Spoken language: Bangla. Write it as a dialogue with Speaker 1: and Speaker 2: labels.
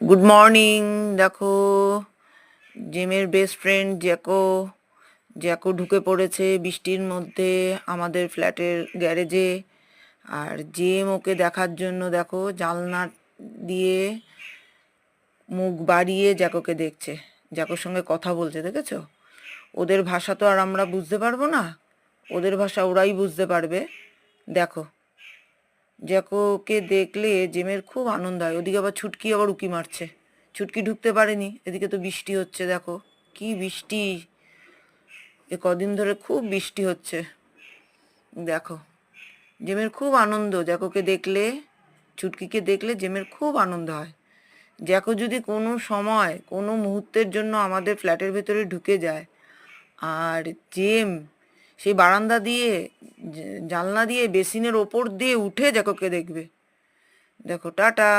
Speaker 1: Good morning. দেখো, জেমের বেস্ট ফ্রেন্ড জ্যাকো জ্যাকো ঢুকে পড়েছে বৃষ্টির মধ্যে আমাদের ফ্ল্যাটের গ্যারেজে। আর জেম ওকে দেখার জন্য দেখো জানলা দিয়ে মুখ বাড়িয়ে জ্যাকোকে দেখছে, জ্যাকোর সঙ্গে কথা বলছে, দেখেছো? ওদের ভাষা তো আর আমরা বুঝতে পারবো না, ওদের ভাষা ওরাই বুঝতে পারবে। দেখো, জ্যাকোকে দেখলে জেমের খুব আনন্দ হয়। ওদিকে আবার ছুটকি আবার উকি মারছে, ছুটকি ঢুকতে পারেনি, এদিকে তো বৃষ্টি হচ্ছে, দেখো কি বৃষ্টি, এ কদিন ধরে খুব বৃষ্টি হচ্ছে। দেখো, জেমের খুব আনন্দ জ্যাকোকে দেখলে, ছুটকিকে দেখলে জেমের খুব আনন্দ হয়। জ্যাকো যদি কোনো সময় কোনো মুহূর্তের জন্য আমাদের ফ্ল্যাটের ভেতরে ঢুকে যায়, আর জেম সেই বারান্দা দিয়ে জানলা দিয়ে বেসিনের ওপর দিয়ে উঠে জ্যাকোকে দেখবে। দেখো, টাটা।